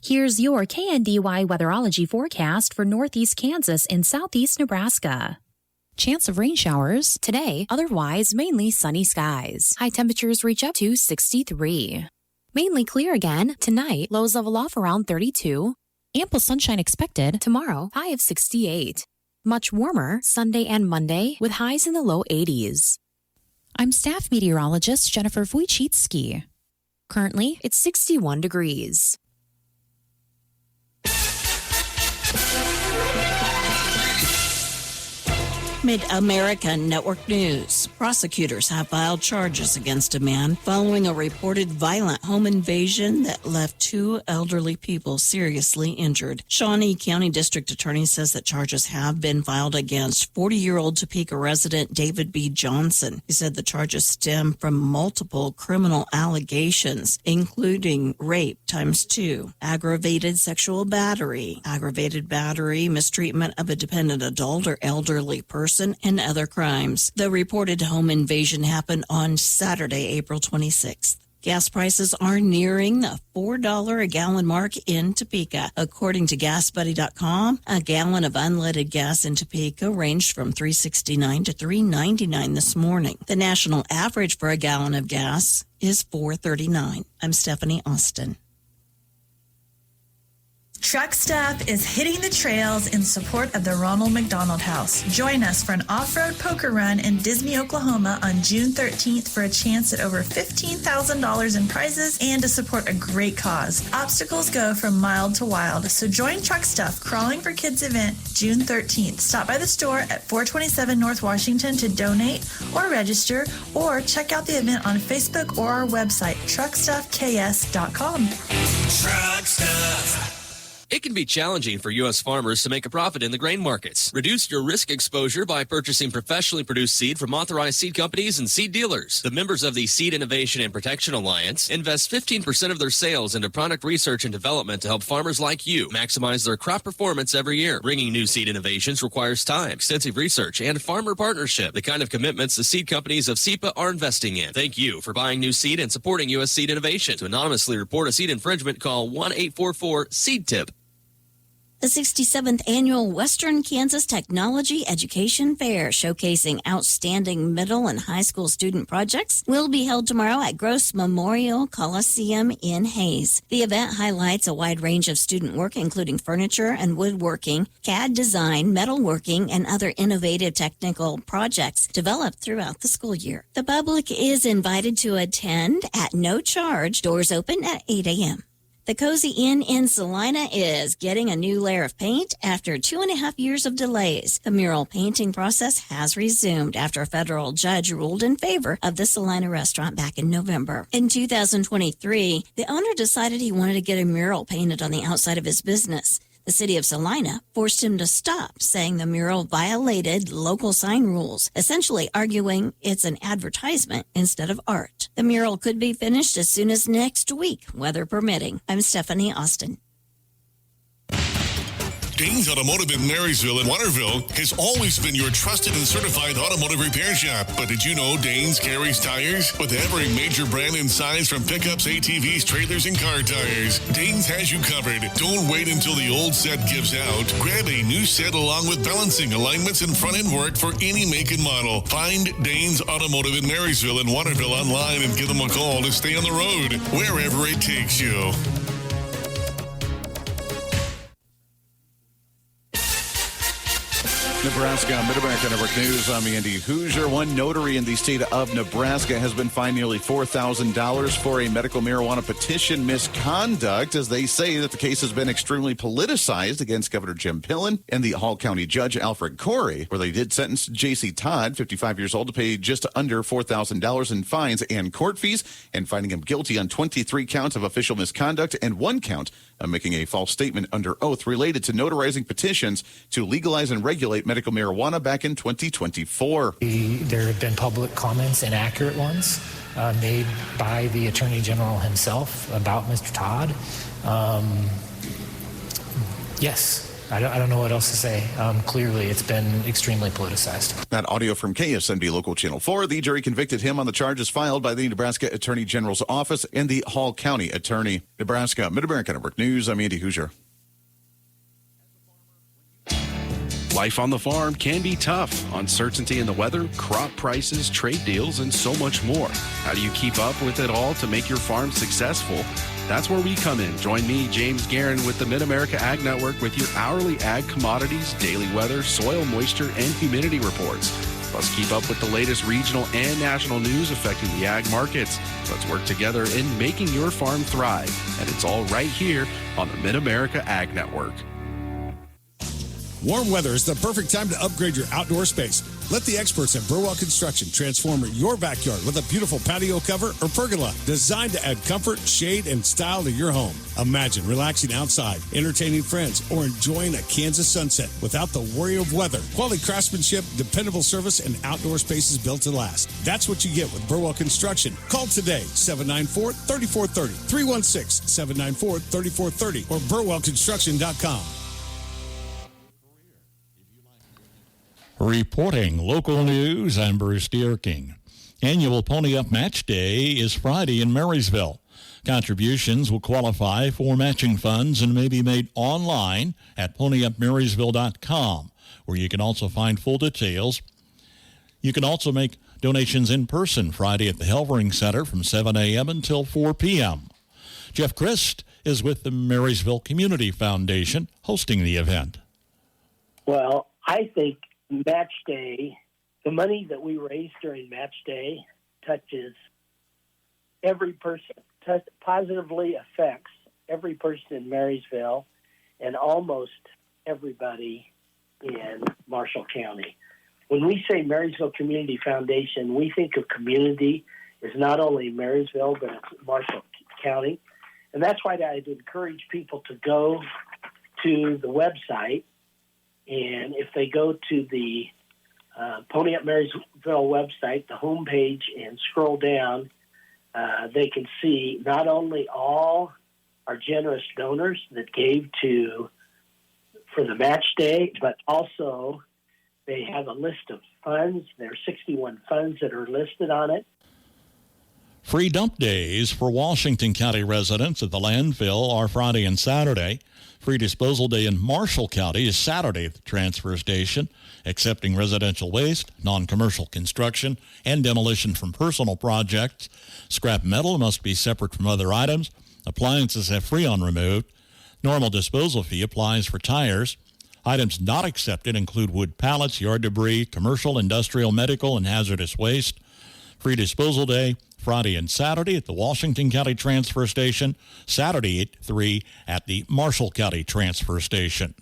Here's your KNDY weatherology forecast for northeast Kansas and southeast Nebraska. Chance of rain showers today, otherwise mainly sunny skies. High temperatures reach up to 63. Mainly clear again tonight, lows level off around 32. Ample sunshine expected tomorrow, high of 68. Much warmer Sunday and Monday with highs in the low 80s. I'm staff meteorologist Jennifer Wojcicki. Currently, it's 61 degrees. Mid-America Network News. Prosecutors have filed charges against a man following a reported violent home invasion that left two elderly people seriously injured. Shawnee County District Attorney says that charges have been filed against 40-year-old Topeka resident David B. Johnson. He said the charges stem from multiple criminal allegations, including rape ×2, aggravated sexual battery, mistreatment of a dependent adult or elderly person, and other crimes. The reported home invasion happened on Saturday, April 26th. Gas prices are nearing the $4 a gallon mark in Topeka. According to GasBuddy.com, a gallon of unleaded gas in Topeka ranged from $3.69 to $3.99 this morning. The national average for a gallon of gas is $4.39. I'm Stephanie Austin. Truck Stuff is hitting the trails in support of the Ronald McDonald House. Join us for an off-road poker run in Disney, Oklahoma on June 13th for a chance at over $15,000 in prizes and to support a great cause. Obstacles go from mild to wild, so join Truck Stuff Crawling for Kids event June 13th. Stop by the store at 427 North Washington to donate or register, or check out the event on Facebook or our website, truckstuffks.com. Truck Stuff. It can be challenging for U.S. farmers to make a profit in the grain markets. Reduce your risk exposure by purchasing professionally produced seed from authorized seed companies and seed dealers. The members of the Seed Innovation and Protection Alliance invest 15% of their sales into product research and development to help farmers like you maximize their crop performance every year. Bringing new seed innovations requires time, extensive research, and farmer partnership, the kind of commitments the seed companies of SEPA are investing in. Thank you for buying new seed and supporting U.S. seed innovation. To anonymously report a seed infringement, call 1-844-SEED-TIP. The 67th Annual Western Kansas Technology Education Fair, showcasing outstanding middle and high school student projects, will be held tomorrow at Gross Memorial Coliseum in Hayes. The event highlights a wide range of student work, including furniture and woodworking, CAD design, metalworking, and other innovative technical projects developed throughout the school year. The public is invited to attend at no charge. Doors open at 8 a.m. The Cozy Inn in Salina is getting a new layer of paint after 2.5 years of delays. The mural painting process has resumed after a federal judge ruled in favor of the Salina restaurant back in November. In 2023, the owner decided he wanted to get a mural painted on the outside of his business. The city of Salina forced him to stop, saying the mural violated local sign rules, essentially arguing it's an advertisement instead of art. The mural could be finished as soon as next week, weather permitting. I'm Stephanie Austin. Danes Automotive in Marysville and Waterville has always been your trusted and certified automotive repair shop. But did you know Danes carries tires? With every major brand and size, from pickups, ATVs, trailers, and car tires, Danes has you covered. Don't wait until the old set gives out. Grab a new set along with balancing, alignments, and front-end work for any make and model. Find Danes Automotive in Marysville and Waterville online and give them a call to stay on the road, wherever it takes you. Nebraska, Mid-America Network News. I'm Andy Hoosier. One notary in the state of Nebraska has been fined nearly $4,000 for a medical marijuana petition misconduct, as they say that the case has been extremely politicized against Governor Jim Pillen and the Hall County Judge Alfred Corey, where they did sentence J.C. Todd, 55 years old, to pay just under $4,000 in fines and court fees, and finding him guilty on 23 counts of official misconduct and 1 count of making a false statement under oath related to notarizing petitions to legalize and regulate medical marijuana back in 2024. There have been public comments, inaccurate ones, made by the Attorney General himself about Mr. Todd. Yes, I don't know what else to say. Clearly, it's been extremely politicized. That audio from KSNB Local Channel 4. The jury convicted him on the charges filed by the Nebraska Attorney General's Office and the Hall County Attorney. Nebraska Mid-America Network News, I'm Andy Hoosier. Life on the farm can be tough. Uncertainty in the weather, crop prices, trade deals, and so much more. How do you keep up with it all to make your farm successful? That's where we come in. Join me, James Guerin, with the Mid-America Ag Network with your hourly ag commodities, daily weather, soil moisture, and humidity reports. Plus, keep up with the latest regional and national news affecting the ag markets. Let's work together in making your farm thrive. And it's all right here on the Mid-America Ag Network. Warm weather is the perfect time to upgrade your outdoor space. Let the experts at Burwell Construction transform your backyard with a beautiful patio cover or pergola designed to add comfort, shade, and style to your home. Imagine relaxing outside, entertaining friends, or enjoying a Kansas sunset without the worry of weather. Quality craftsmanship, dependable service, and outdoor spaces built to last. That's what you get with Burwell Construction. Call today, 794-3430, 316-794-3430, or burwellconstruction.com. Reporting local news, I'm Bruce Deerking. Annual Pony Up Match Day is Friday in Marysville. Contributions will qualify for matching funds and may be made online at ponyupmarysville.com, where you can also find full details. You can also make donations in person Friday at the Helvering Center from 7 a.m. until 4 p.m. Jeff Christ is with the Marysville Community Foundation hosting the event. Well, I think Match Day, the money that we raise during Match Day touches every person, positively affects every person in Marysville and almost everybody in Marshall County. When we say Marysville Community Foundation, we think of community as not only Marysville, but it's Marshall County. And that's why I'd encourage people to go to the website. And if they go to the Pony Up Marysville website, the homepage, and scroll down, they can see not only all our generous donors that gave for the match day, but also they have a list of funds. There are 61 funds that are listed on it. Free dump days for Washington County residents at the landfill are Friday and Saturday. Free disposal day in Marshall County is Saturday at the transfer station, accepting residential waste, non-commercial construction, and demolition from personal projects. Scrap metal must be separate from other items. Appliances have Freon removed. Normal disposal fee applies for tires. Items not accepted include wood pallets, yard debris, commercial, industrial, medical, and hazardous waste. Free disposal day Friday and Saturday at the Washington County Transfer Station, Saturday at 3 at the Marshall County Transfer Station.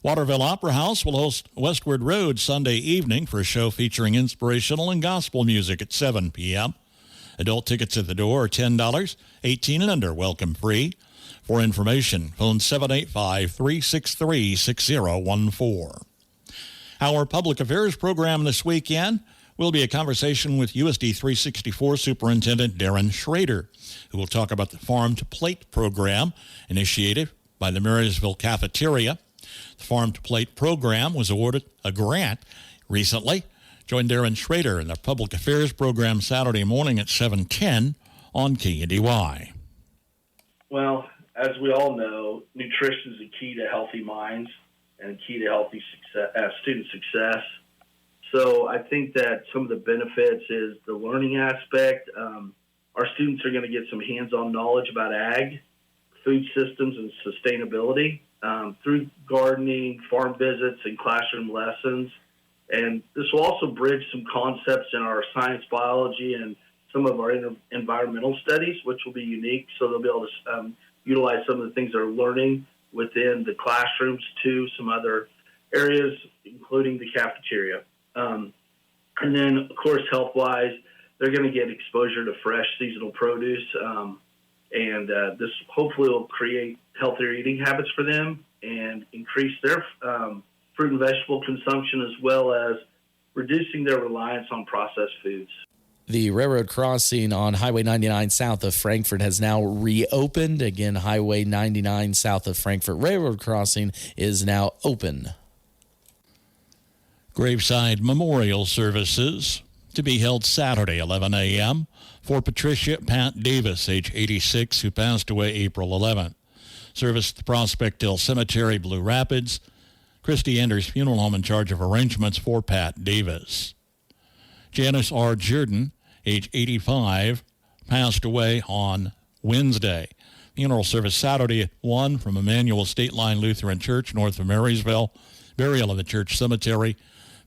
Waterville Opera House will host Westward Road Sunday evening for a show featuring inspirational and gospel music at 7 p.m. Adult tickets at the door are $10, 18 and under, welcome free. For information, phone 785-363-6014. Our public affairs program this weekend will be a conversation with USD 364 Superintendent Darren Schrader, who will talk about the Farm to Plate program initiated by the Marysville Cafeteria. The Farm to Plate program was awarded a grant recently. Join Darren Schrader in the public affairs program Saturday morning at 7:10 on KNDY. Well, as we all know, nutrition is the key to healthy minds and key to healthy student success. So I think that some of the benefits is the learning aspect. Our students are going to get some hands-on knowledge about ag, food systems, and sustainability through gardening, farm visits, and classroom lessons. And this will also bridge some concepts in our science, biology, and some of our environmental studies, which will be unique. So they'll be able to utilize some of the things they're learning within the classrooms to some other areas, including the cafeteria. And then, of course, health-wise, they're going to get exposure to fresh seasonal produce, and this hopefully will create healthier eating habits for them and increase their fruit and vegetable consumption, as well as reducing their reliance on processed foods. The railroad crossing on Highway 99 south of Frankfort has now reopened. Again, Highway 99 south of Frankfort railroad crossing is now open. Graveside memorial services to be held Saturday, 11 a.m. for Patricia Pat Davis, age 86, who passed away April 11th. Service at the Prospect Hill Cemetery, Blue Rapids. Christy Anders Funeral Home in charge of arrangements for Pat Davis. Janice R. Jordan, age 85, passed away on Wednesday. Funeral service Saturday at 1 from Emmanuel State Line Lutheran Church, north of Marysville. Burial in the church cemetery.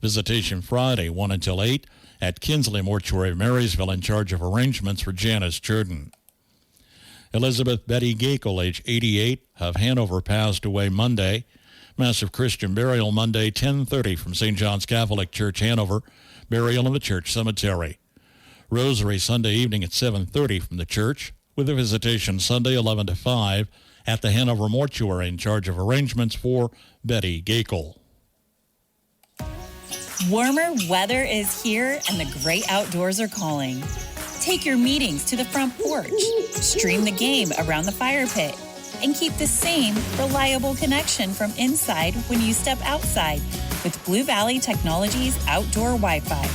Visitation Friday, 1 until 8, at Kinsley Mortuary, Marysville, in charge of arrangements for Janice Jordan. Elizabeth Betty Gakel, age 88, of Hanover, passed away Monday. Massive Christian burial Monday, 10:30 from St. John's Catholic Church, Hanover. Burial in the church cemetery. Rosary Sunday evening at 7:30 from the church, with a visitation Sunday 11 to 5 at the Hanover Mortuary, in charge of arrangements for Betty Gakel. Warmer weather is here and the great outdoors are calling. Take your meetings to the front porch, stream the game around the fire pit, and keep the same reliable connection from inside when you step outside with Blue Valley Technologies Outdoor Wi-Fi.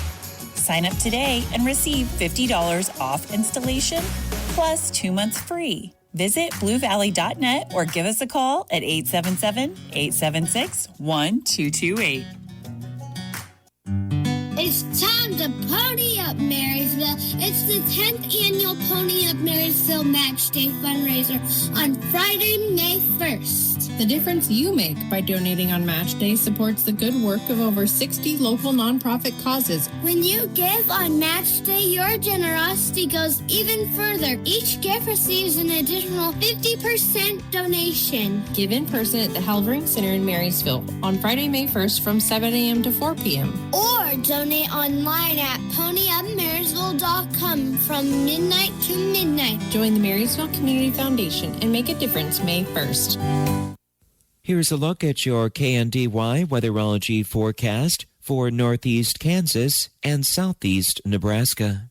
Sign up today and receive $50 off installation plus 2 months free. Visit bluevalley.net or give us a call at 877-876-1228. It's time to pony up, Marysville. It's the 10th annual Pony Up Marysville Match Day fundraiser on Friday, May 1st. The difference you make by donating on Match Day supports the good work of over 60 local nonprofit causes. When you give on Match Day, your generosity goes even further. Each gift receives an additional 50% donation. Give in person at the Halvering Center in Marysville on Friday, May 1st from 7 a.m. to 4 p.m. Or donate online at ponyupmarysville.com from midnight to midnight. Join the Marysville Community Foundation and make a difference May 1st. Here's a look at your KNDY weatherology forecast for northeast Kansas and southeast Nebraska.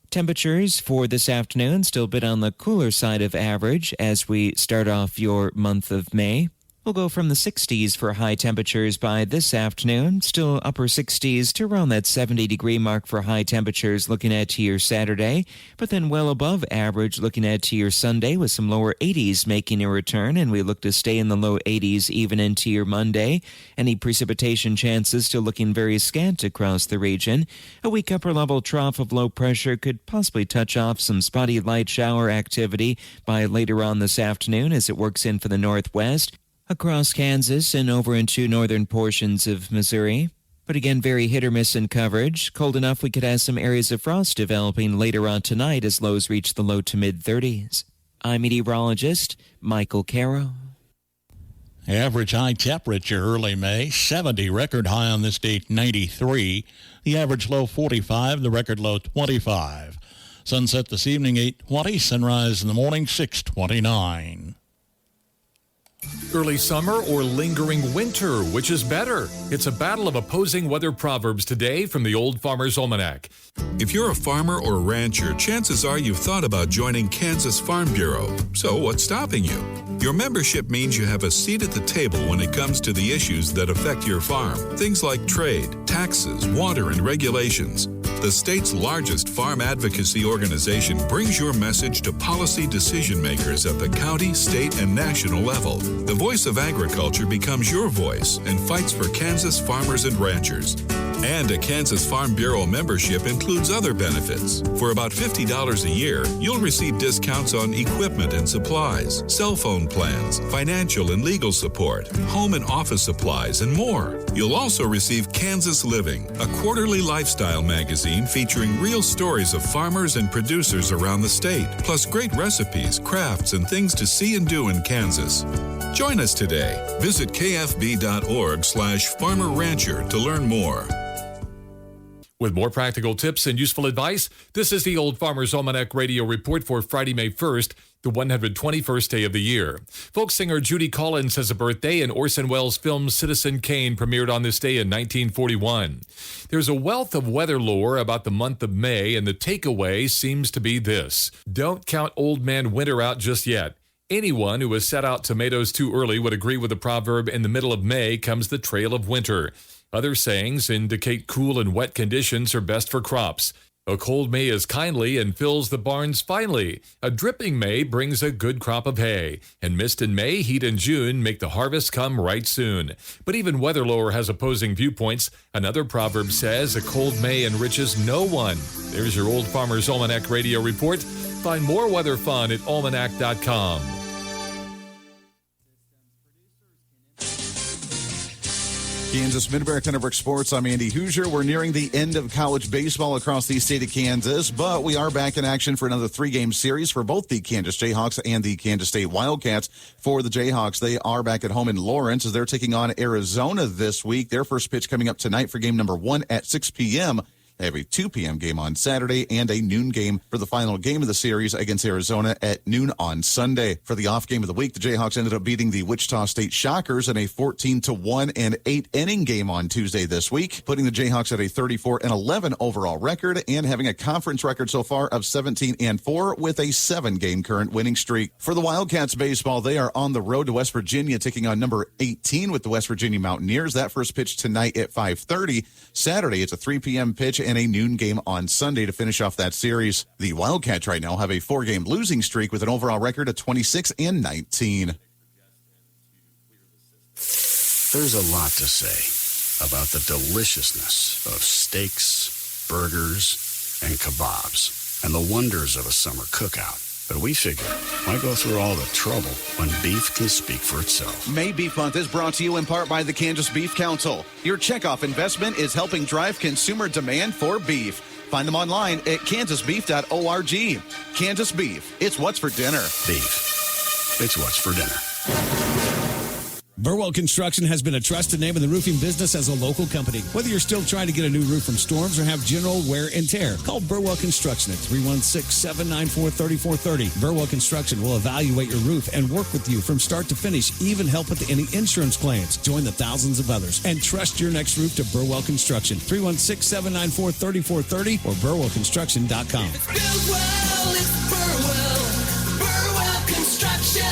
Temperatures for this afternoon still a bit on the cooler side of average as we start off your month of May. We'll go from the 60s for high temperatures by this afternoon, still upper 60s to around that 70-degree mark for high temperatures looking at to your Saturday, but then well above average looking at to your Sunday with some lower 80s making a return, and we look to stay in the low 80s even into your Monday. Any precipitation chances still looking very scant across the region. A weak upper-level trough of low pressure could possibly touch off some spotty light shower activity by later on this afternoon as it works in for the northwest, across Kansas and over into northern portions of Missouri. But again, very hit or miss in coverage. Cold enough we could have some areas of frost developing later on tonight as lows reach the low to mid-30s. I'm meteorologist Michael Caro. Average high temperature early May, 70. Record high on this date, 93. The average low, 45. The record low, 25. Sunset this evening, 8:20. Sunrise in the morning, 6:29. Early summer or lingering winter, which is better? It's a battle of opposing weather proverbs today from the Old Farmer's Almanac. If you're a farmer or rancher, chances are you've thought about joining Kansas Farm Bureau. So what's stopping you? Your membership means you have a seat at the table when it comes to the issues that affect your farm. Things like trade, taxes, water, and regulations. The state's largest farm advocacy organization brings your message to policy decision makers at the county, state, and national level. The voice of agriculture becomes your voice and fights for Kansas farmers and ranchers. And a Kansas Farm Bureau membership includes other benefits. For about $50 a year, you'll receive discounts on equipment and supplies, cell phone plans, financial and legal support, home and office supplies, and more. You'll also receive Kansas Living, a quarterly lifestyle magazine featuring real stories of farmers and producers around the state, plus great recipes, crafts, and things to see and do in Kansas. Join us today. Visit kfb.org/farmer-rancher to learn more. With more practical tips and useful advice, this is the Old Farmer's Almanac Radio Report for Friday, May 1st. the 121st day of the year. Folk singer Judy Collins has a birthday, and Orson Welles' film Citizen Kane premiered on this day in 1941. There's a wealth of weather lore about the month of May, and the takeaway seems to be this: don't count old man winter out just yet. Anyone who has set out tomatoes too early would agree with the proverb, in the middle of May comes the trail of winter. Other sayings indicate cool and wet conditions are best for crops. A cold May is kindly and fills the barns finely. A dripping May brings a good crop of hay. And mist in May, heat in June make the harvest come right soon. But even weather lore has opposing viewpoints. Another proverb says a cold May enriches no one. There's your Old Farmer's Almanac Radio Report. Find more weather fun at almanac.com. Kansas Mid-America Network Sports. I'm Andy Hoosier. We're nearing the end of college baseball across the state of Kansas, but we are back in action for another 3-game series for both the Kansas Jayhawks and the Kansas State Wildcats. For the Jayhawks, they are back at home in Lawrence as they're taking on Arizona this week. Their first pitch coming up tonight for game number 1 at 6 p.m. They have a 2 p.m. game on Saturday and a noon game for the final game of the series against Arizona at noon on Sunday. For the off game of the week, the Jayhawks ended up beating the Wichita State Shockers in a 14-1 and 8-inning game on Tuesday this week, putting the Jayhawks at a 34-11 overall record and having a conference record so far of 17-4 with a 7-game current winning streak. For the Wildcats baseball, they are on the road to West Virginia, taking on number 18 with the West Virginia Mountaineers. That first pitch tonight at 5:30. Saturday, it's a 3 p.m. pitch and a noon game on Sunday to finish off that series. The Wildcats right now have a 4-game losing streak with an overall record of 26-19. There's a lot to say about the deliciousness of steaks, burgers, and kebabs, and the wonders of a summer cookout. But we figure, why go through all the trouble when beef can speak for itself? May Beef Month is brought to you in part by the Kansas Beef Council. Your checkoff investment is helping drive consumer demand for beef. Find them online at kansasbeef.org. Kansas Beef, it's what's for dinner. Beef, it's what's for dinner. Burwell Construction has been a trusted name in the roofing business as a local company. Whether you're still trying to get a new roof from storms or have general wear and tear, call Burwell Construction at 316-794-3430. Burwell Construction will evaluate your roof and work with you from start to finish, even help with any insurance claims. Join the thousands of others and trust your next roof to Burwell Construction. 316-794-3430 or burwellconstruction.com. It's Burwell, it's Burwell. Burwell Construction.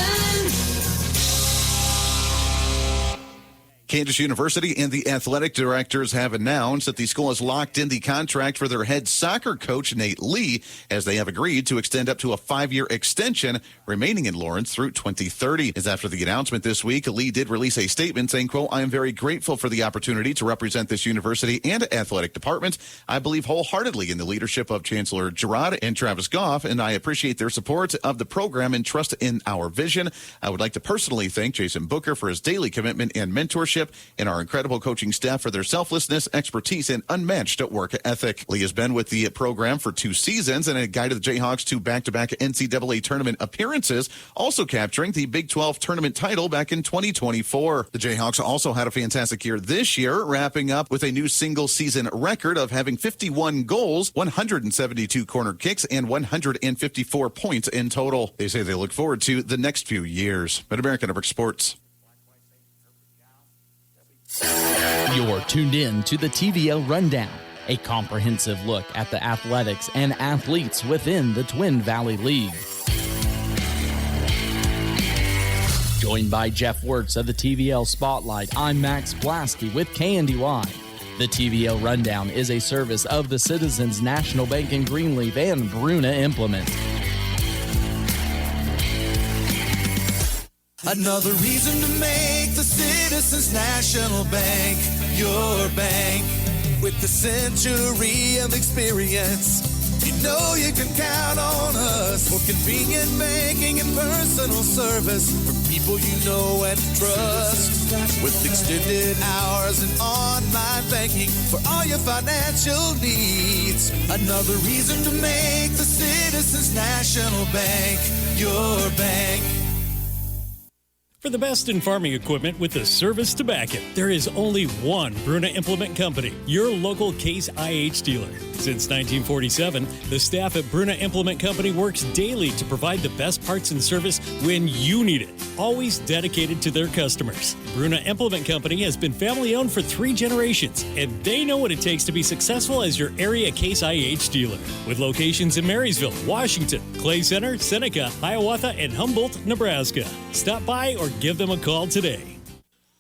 Kansas University and the athletic directors have announced that the school has locked in the contract for their head soccer coach, Nate Lee, as they have agreed to extend up to a 5-year extension remaining in Lawrence through 2030. As after the announcement this week, Lee did release a statement saying, quote, "I am very grateful for the opportunity to represent this university and athletic department. I believe wholeheartedly in the leadership of Chancellor Girard and Travis Goff, and I appreciate their support of the program and trust in our vision. I would like to personally thank Jason Booker for his daily commitment and mentorship, and our incredible coaching staff for their selflessness, expertise, and unmatched work ethic." Lee has been with the program for 2 seasons and had guided the Jayhawks to back-to-back NCAA tournament appearances, also capturing the Big 12 tournament title back in 2024. The Jayhawks also had a fantastic year this year, wrapping up with a new single-season record of having 51 goals, 172 corner kicks, and 154 points in total. They say they look forward to the next few years. Mid-America Network Sports. You're tuned in to the TVL Rundown, a comprehensive look at the athletics and athletes within the Twin Valley League. Joined by Jeff Wertz of the TVL Spotlight, I'm Max Blasky with KNDY. The TVL Rundown is a service of the Citizens National Bank in Greenleaf and Bruna Implement. Another reason to make the Citizens National Bank your bank. With a century of experience, you know you can count on us for convenient banking and personal service for people you know and trust. With extended hours and online banking for all your financial needs. Another reason to make the Citizens National Bank your bank. For the best in farming equipment with the service to back it, there is only one Bruna Implement Company, your local Case IH dealer. Since 1947, the staff at Bruna Implement Company works daily to provide the best parts and service when you need it, always dedicated to their customers. Bruna Implement Company has been family-owned for 3 generations, and they know what it takes to be successful as your area Case IH dealer. With locations in Marysville, Washington, Clay Center, Seneca, Hiawatha, and Humboldt, Nebraska. Stop by or give them a call today.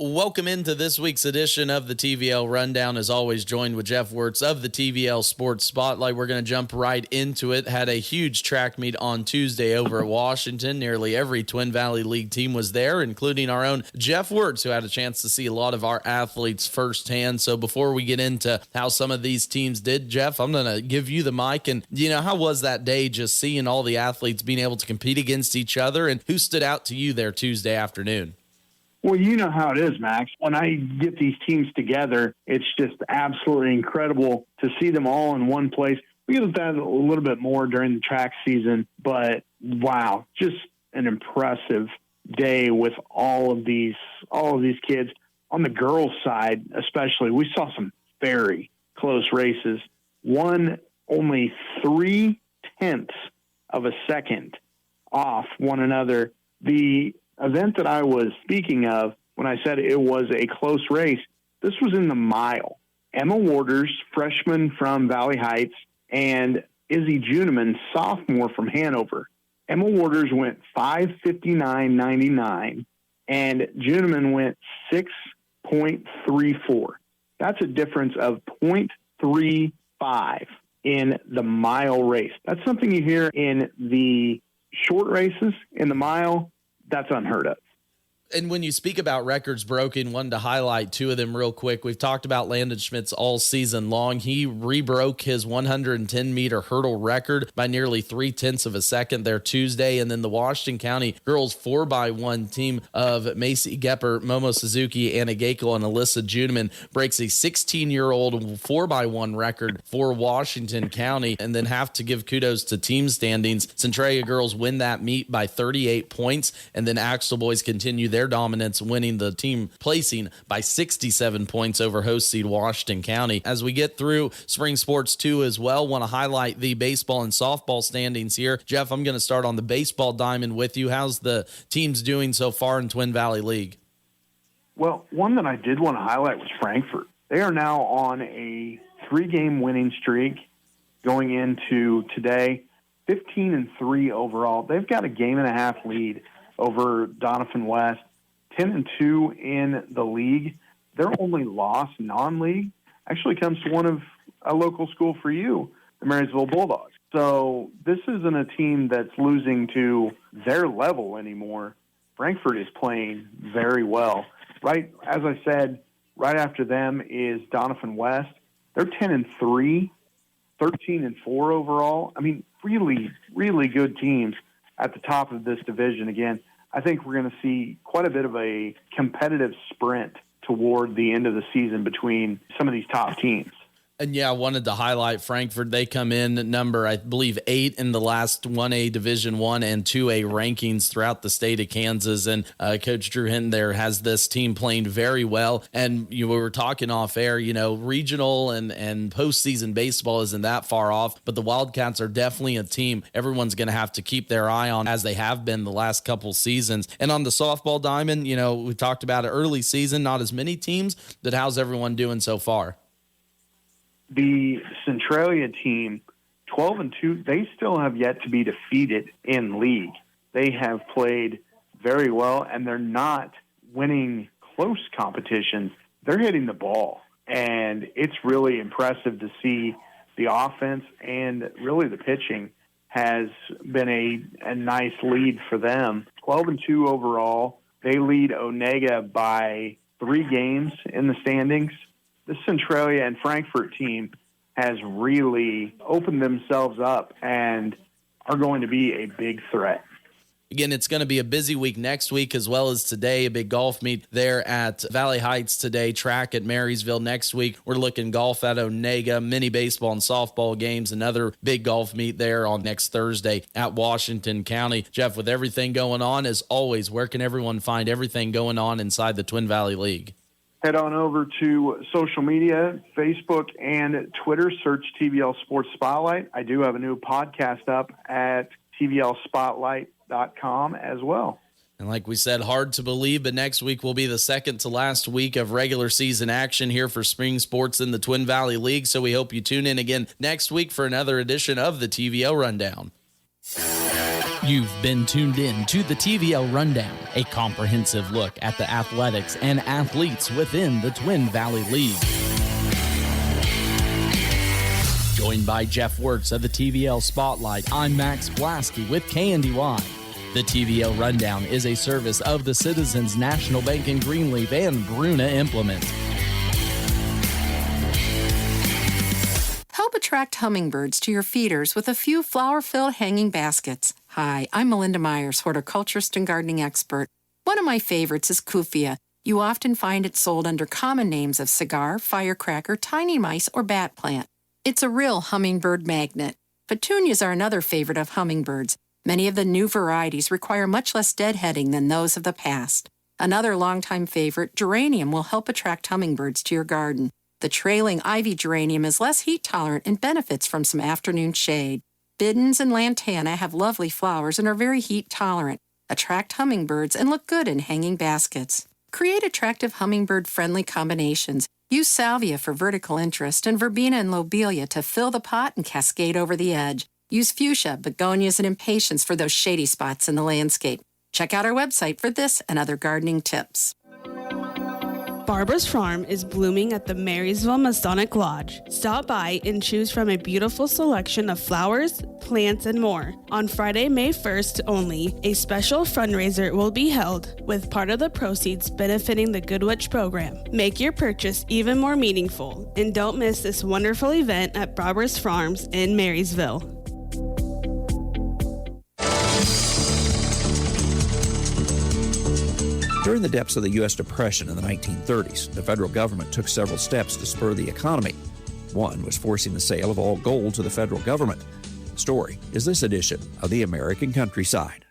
Welcome into this week's edition of the TVL Rundown. As always, joined with Jeff Wirtz of the TVL Sports Spotlight. We're going to jump right into it. Had a huge track meet on Tuesday over at Washington. Nearly every Twin Valley League team was there, including our own Jeff Wirtz, who had a chance to see a lot of our athletes firsthand. So before we get into how some of these teams did, Jeff, I'm going to give you the mic. And, how was that day just seeing all the athletes being able to compete against each other? And who stood out to you there Tuesday afternoon? Well, you know how it is, Max. When I get these teams together, it's just absolutely incredible to see them all in one place. We get that a little bit more during the track season, but wow, just an impressive day with all of these kids. On the girls' side, especially, we saw some very close races. One only 0.3 of a second off one another. The event that I was speaking of when I said it was a close race, this was in the mile. Emma Waters, freshman from Valley Heights, and Izzy Juneman, sophomore from Hanover. Emma Waters went 5:59.99, and Juneman went 6.34. That's a difference of 0.35 in the mile race. That's something you hear in the short races. In the mile, that's unheard of. And when you speak about records broken, wanted to highlight 2 of them real quick. We've talked about Landon Schmitz all season long. He rebroke his 110-meter hurdle record by nearly 0.3 of a second there Tuesday. And then the Washington County girls 4x1 team of Macy Gepper, Momo Suzuki, Anna Gakel, and Alyssa Juneman breaks a 16-year-old 4x1 record for Washington County. And then have to give kudos to team standings. Centralia girls win that meet by 38 points. And then Axel boys continue their dominance, winning the team placing by 67 points over host seed Washington County. As we get through spring sports too as well, want to highlight the baseball and softball standings here. Jeff, I'm going to start on the baseball diamond with you. How's the teams doing so far in Twin Valley League? Well, one that I did want to highlight was Frankfort. They are now on a 3-game winning streak going into today, 15-3 overall. They've got a 1.5 game lead over Donovan West, 10-2 in the league. Their only loss non-league actually comes to one of a local school for you, the Marysville Bulldogs. So this isn't a team that's losing to their level anymore. Frankfort is playing very well. Right, as I said, right after them is Donovan West. They're 10-3, 13-4 overall. I mean, really, really good teams at the top of this division. Again, I think we're going to see quite a bit of a competitive sprint toward the end of the season between some of these top teams. And yeah, I wanted to highlight Frankfort. They come in number, I believe, 8 in the last 1A Division I and 2A rankings throughout the state of Kansas. And Coach Drew Hinton there has this team playing very well. And we were talking off air, regional and postseason baseball isn't that far off, but the Wildcats are definitely a team everyone's going to have to keep their eye on, as they have been the last couple seasons. And on the softball diamond, we talked about it early season, not as many teams, but how's everyone doing so far? The Centralia team, 12-2, they still have yet to be defeated in league. They have played very well, and they're not winning close competitions. They're hitting the ball, and it's really impressive to see the offense, and really the pitching has been a nice lead for them. 12-2 overall. They lead Onega by 3 games in the standings. The Centralia and Frankfort team has really opened themselves up and are going to be a big threat. Again, it's going to be a busy week next week as well as today. A big golf meet there at Valley Heights today, track at Marysville next week. We're looking golf at Onega, mini baseball and softball games, another big golf meet there on next Thursday at Washington County. Jeff, with everything going on, as always, where can everyone find everything going on inside the Twin Valley League? head on over to social media, Facebook and Twitter, search TVL Sports Spotlight. I do have a new podcast up at tvlspotlight.com as well. And like we said, hard to believe, but next week will be the second to last week of regular season action here for spring sports in the Twin Valley League. So we hope you tune in again next week for another edition of the TVL Rundown. You've been tuned in to the TVL Rundown, a comprehensive look at the athletics and athletes within the Twin Valley League. Joined by Jeff Wertz of the TVL Spotlight, I'm Max Blasky with KNDY. The TVL Rundown is a service of the Citizens National Bank in Greenleaf and Bruna Implement. Help attract hummingbirds to your feeders with a few flower-filled hanging baskets. Hi, I'm Melinda Myers, horticulturist and gardening expert. One of my favorites is Kufia. You often find it sold under common names of cigar, firecracker, tiny mice, or bat plant. It's a real hummingbird magnet. Petunias are another favorite of hummingbirds. Many of the new varieties require much less deadheading than those of the past. Another longtime favorite, geranium, will help attract hummingbirds to your garden. The trailing ivy geranium is less heat tolerant and benefits from some afternoon shade. Bidens and lantana have lovely flowers and are very heat tolerant. Attract hummingbirds and look good in hanging baskets. Create attractive hummingbird-friendly combinations. Use salvia for vertical interest and verbena and lobelia to fill the pot and cascade over the edge. Use fuchsia, begonias, and impatiens for those shady spots in the landscape. Check out our website for this and other gardening tips. Barbara's Farm is blooming at the Marysville Masonic Lodge. Stop by and choose from a beautiful selection of flowers, plants, and more. On Friday, May 1st only, a special fundraiser will be held with part of the proceeds benefiting the Good Witch program. Make your purchase even more meaningful and don't miss this wonderful event at Barbara's Farms in Marysville. During the depths of the U.S. Depression in the 1930s, the federal government took several steps to spur the economy. One was forcing the sale of all gold to the federal government. The story is this edition of The American Countryside.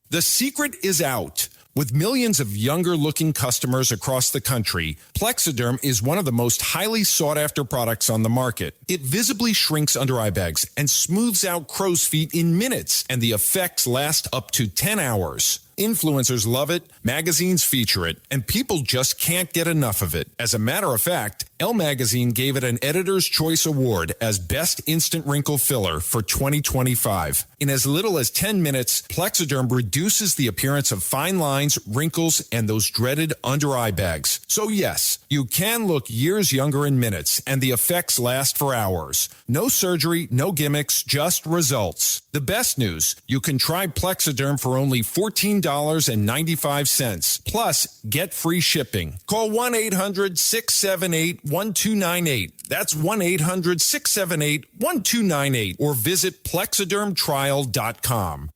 The secret is out. With millions of younger-looking customers across the country, Plexiderm is one of the most highly sought-after products on the market. It visibly shrinks under eye bags and smooths out crow's feet in minutes, and the effects last up to 10 hours. Influencers love it, magazines feature it, and people just can't get enough of it. As a matter of fact, Elle Magazine gave it an Editor's Choice Award as Best Instant Wrinkle Filler for 2025. In as little as 10 minutes, Plexiderm reduces the appearance of fine lines, wrinkles, and those dreaded under-eye bags. So yes, you can look years younger in minutes, and the effects last for hours. No surgery, no gimmicks, just results. The best news, you can try Plexiderm for only $14.95. Plus, get free shipping. Call 1-800-678-1298. That's 1-800-678-1298. Or visit plexidermtrial.com.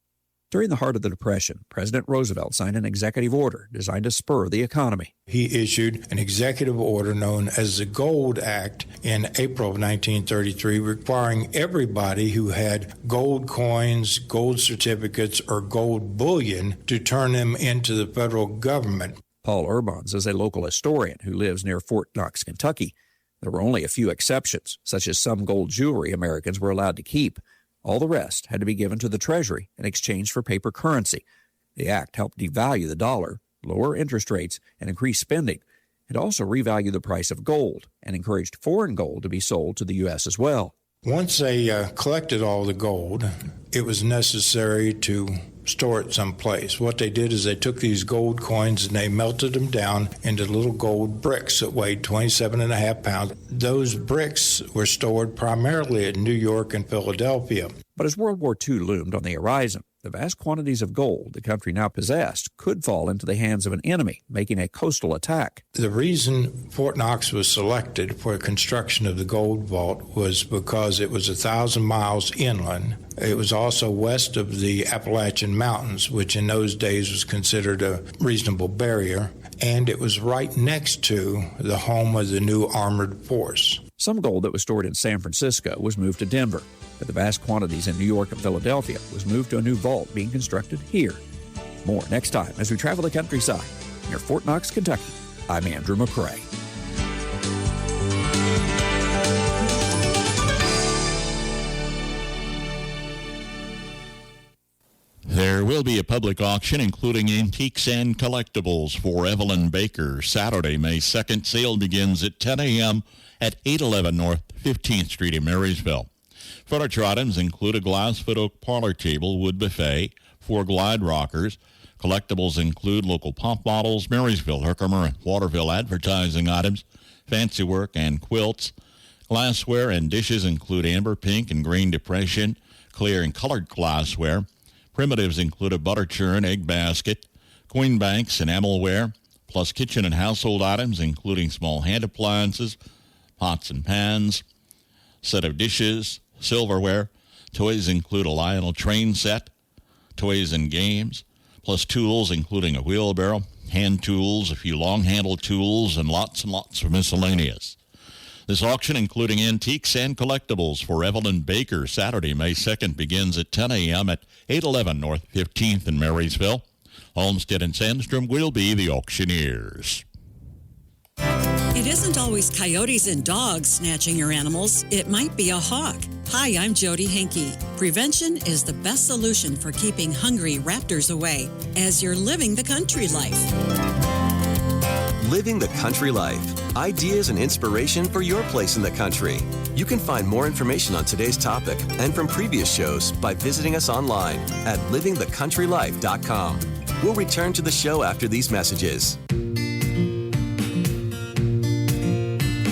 During the heart of the Depression, President Roosevelt signed an executive order designed to spur the economy. He issued an executive order known as the Gold Act in April of 1933, requiring everybody who had gold coins, gold certificates, or gold bullion to turn them into the federal government. Paul Urbans is a local historian who lives near Fort Knox, Kentucky. There were only a few exceptions, such as some gold jewelry Americans were allowed to keep. All the rest had to be given to the Treasury in exchange for paper currency. The act helped devalue the dollar, lower interest rates, and increase spending. It also revalued the price of gold and encouraged foreign gold to be sold to the U.S. as well. Once they collected all the gold, it was necessary to store it someplace. What they did is they took these gold coins and they melted them down into little gold bricks that weighed 27.5 pounds. Those bricks were stored primarily in New York and Philadelphia. But as World War II loomed on the horizon, the vast quantities of gold the country now possessed could fall into the hands of an enemy, making a coastal attack. The reason Fort Knox was selected for construction of the gold vault was because it was 1,000 miles inland. It was also west of the Appalachian Mountains, which in those days was considered a reasonable barrier, and it was right next to the home of the new armored force. Some gold that was stored in San Francisco was moved to Denver, but the vast quantities in New York and Philadelphia was moved to a new vault being constructed here. More next time as we travel the countryside near Fort Knox, Kentucky. I'm Andrew McCrae. There will be a public auction including antiques and collectibles for Evelyn Baker Saturday, May 2nd. Sale begins at 10 a.m. at 811 North 15th Street in Marysville. Furniture items include a glass-foot oak parlor table, wood buffet, 4 glide rockers. Collectibles include local pump models, Marysville, Herkimer, and Waterville advertising items, fancy work, and quilts. Glassware and dishes include amber, pink, and green depression, clear and colored glassware. Primitives include a butter churn, egg basket, queen banks, enamelware, plus kitchen and household items including small hand appliances, pots and pans, set of dishes, silverware. Toys include a Lionel train set, toys and games, plus tools including a wheelbarrow, hand tools, a few long-handled tools, and lots of miscellaneous. This auction, including antiques and collectibles for Evelyn Baker Saturday, May 2nd, begins at 10 a.m. at 811 North 15th in Marysville. Olmsted and Sandstrom will be the auctioneers. It isn't always coyotes and dogs snatching your animals. It might be a hawk. Hi, I'm Jody Henke. Prevention is the best solution for keeping hungry raptors away as you're living the country life. Living the country life. Ideas and inspiration for your place in the country. You can find more information on today's topic and from previous shows by visiting us online at livingthecountrylife.com. We'll return to the show after these messages.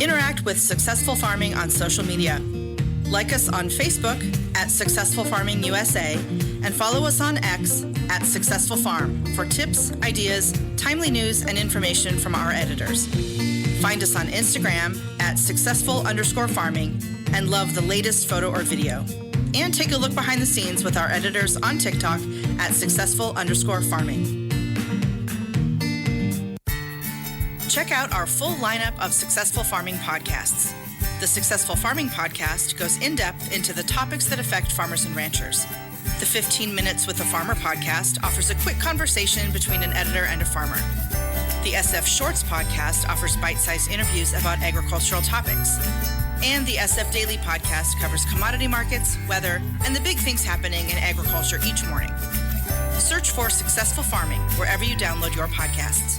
Interact with Successful Farming on social media. Like us on Facebook at Successful Farming USA and follow us on X at Successful Farm for tips, ideas, timely news, and information from our editors. Find us on Instagram at successful_farming and love the latest photo or video. And take a look behind the scenes with our editors on TikTok at successful_farming. Check out our full lineup of Successful Farming podcasts. The Successful Farming podcast goes in-depth into the topics that affect farmers and ranchers. The 15 Minutes with a Farmer podcast offers a quick conversation between an editor and a farmer. The SF Shorts podcast offers bite-sized interviews about agricultural topics. And the SF Daily podcast covers commodity markets, weather, and the big things happening in agriculture each morning. Search for Successful Farming wherever you download your podcasts.